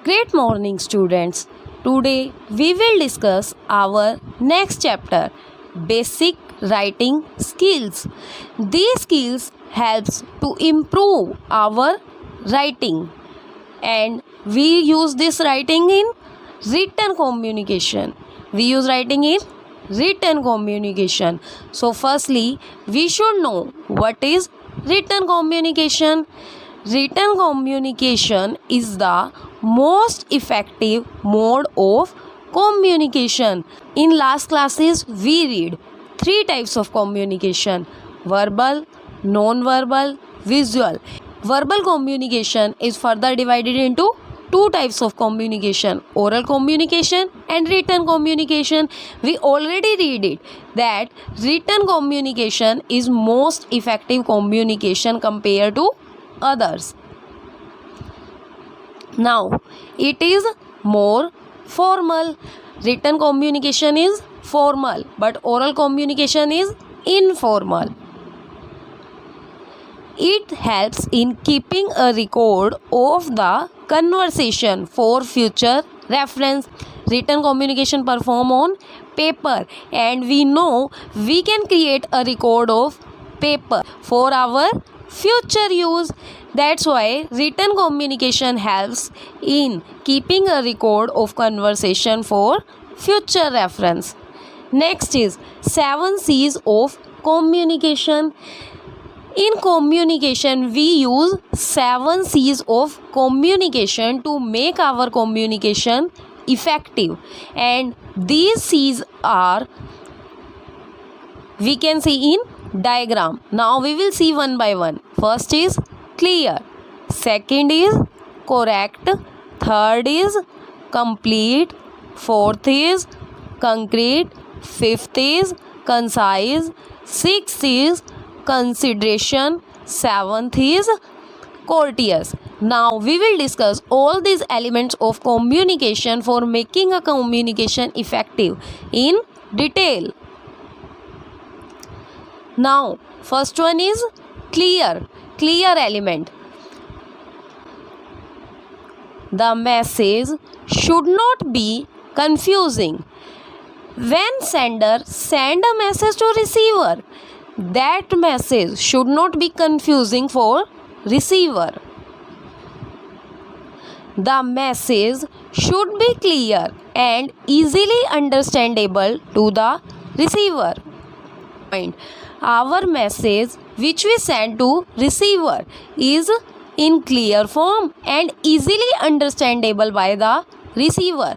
Great morning, students. Today we will discuss our next chapter, basic writing skills. These skills helps to improve our writing, and we use this writing in written communication. We use writing in written communication. So firstly, we should know what is written communication. Written communication is the most effective mode of communication. In last classes, we read three types of communication: verbal, non-verbal, visual. Verbal communication is further divided into two types of communication: oral communication and written communication. We already read it that written communication is most effective communication compared to others. Now it is more formal. Written communication is formal, but oral communication is informal. It helps in keeping a record of the conversation for future reference. Written communication perform on paper, and we know we can create a record of paper for our future use. That's why written communication helps in keeping a record of conversation for future reference. Next is 7 C's of communication. In communication, we use 7 C's of communication to make our communication effective, and these C's are, we can see in diagram. Now we will see one by one. First is clear, second is correct, third is complete, fourth is concrete, fifth is concise, sixth is consideration, seventh is courteous. Now we will discuss all these elements of communication for making a communication effective in detail. Now first one is clear element. The message should not be confusing. When sender send a message to receiver, that message should not be confusing for receiver. The message should be clear and easily understandable to the receiver. Our message which we send to receiver is in clear form and easily understandable by the receiver.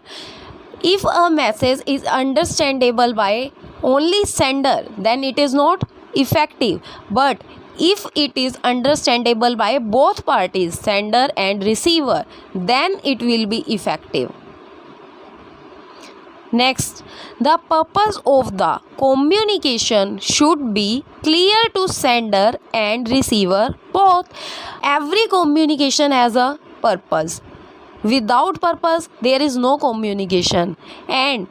If a message is understandable by only sender, then it is not effective. But if it is understandable by both parties, sender and receiver, then it will be effective. Next, the purpose of the communication should be clear to sender and receiver both. Every communication has a purpose. Without purpose, there is no communication, and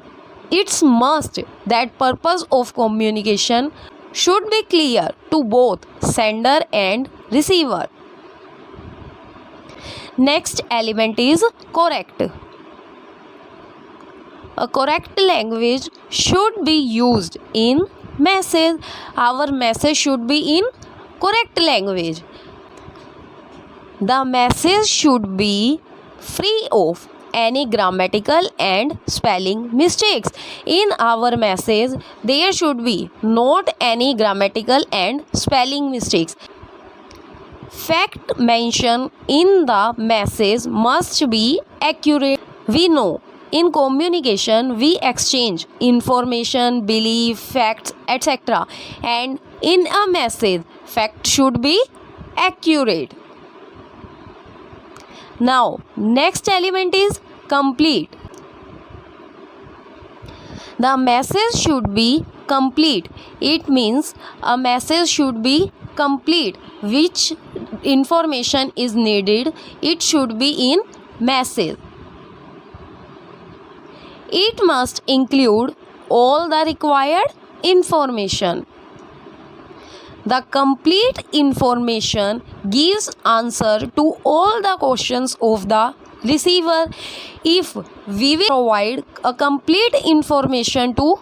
it's must that purpose of communication should be clear to both sender and receiver. Next element is correct. A correct language should be used in message. Our message should be in correct language. The message should be free of any grammatical and spelling mistakes. In our message, there should be not any grammatical and spelling mistakes. Fact mentioned in the message must be accurate. We know in communication we exchange information, belief, facts, etc. And in a message, fact should be accurate. Now, next element is complete. The message should be complete. It means a message should be complete. Which information is needed, it should be in message. It must include all the required information. The complete information gives answer to all the questions of the receiver. If we will provide a complete information to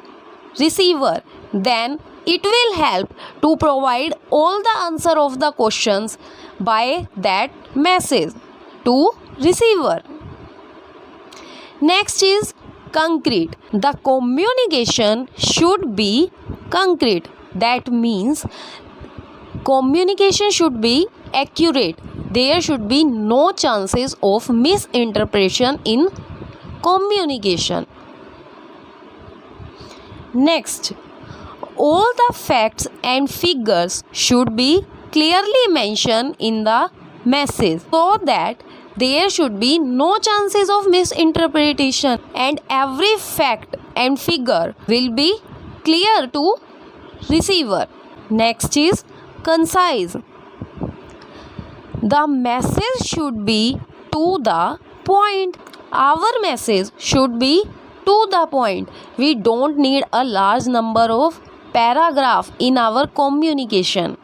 receiver, then it will help to provide all the answer of the questions by that message to receiver. Next is concrete. The communication should be concrete. That means communication should be accurate. There should be no chances of misinterpretation in communication. Next, all the facts and figures should be clearly mentioned in the message so that there should be no chances of misinterpretation, and every fact and figure will be clear to receiver. Next is concise. The message should be to the point. Our message should be to the point. We don't need a large number of paragraph in our communication.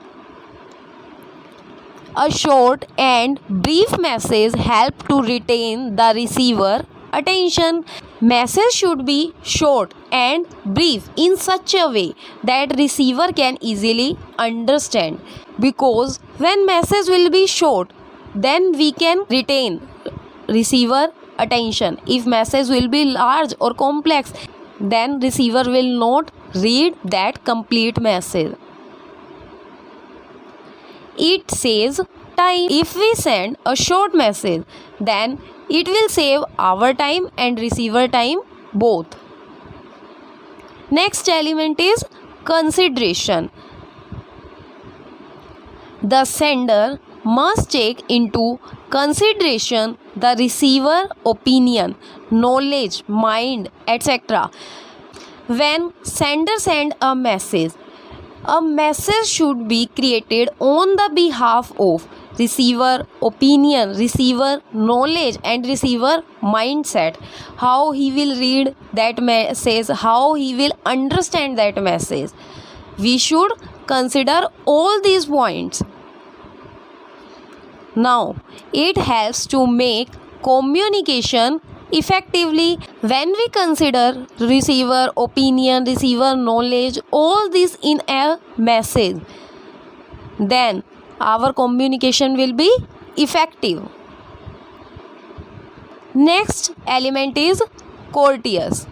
A short and brief message help to retain the receiver attention. Message should be short and brief in such a way that receiver can easily understand, because when message will be short, then we can retain receiver attention. If message will be large or complex, then receiver will not read that complete message. It saves time. If we send a short message, then it will save our time and receiver time both. Next element is consideration. The sender must take into consideration the receiver opinion, knowledge, mind, etc. When sender send a message should be created on the behalf of receiver opinion, receiver knowledge and receiver mindset. How he will read that message, how he will understand that message. We should consider all these points. Now, it helps to make communication effectively. When we consider receiver opinion, receiver knowledge, all this in a message, then our communication will be effective. Next element is courteous.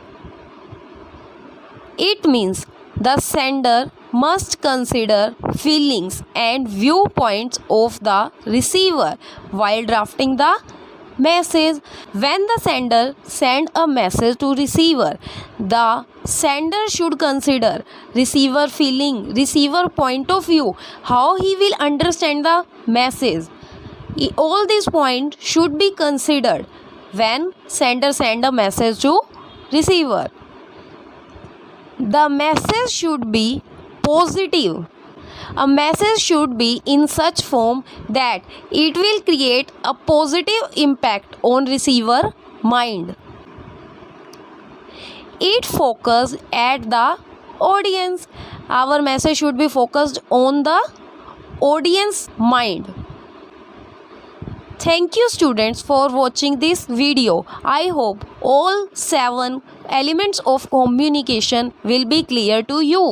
It means the sender must consider feelings and viewpoints of the receiver while drafting the message. When the sender send a message to receiver, the sender should consider receiver feeling, receiver point of view, how he will understand the message. All these points should be considered when sender send a message to receiver. The message should be positive. A message should be in such form that it will create a positive impact on receiver mind. It focus at the audience. Our message should be focused on the audience mind. Thank you students for watching this video. I hope all 7 elements of communication will be clear to you.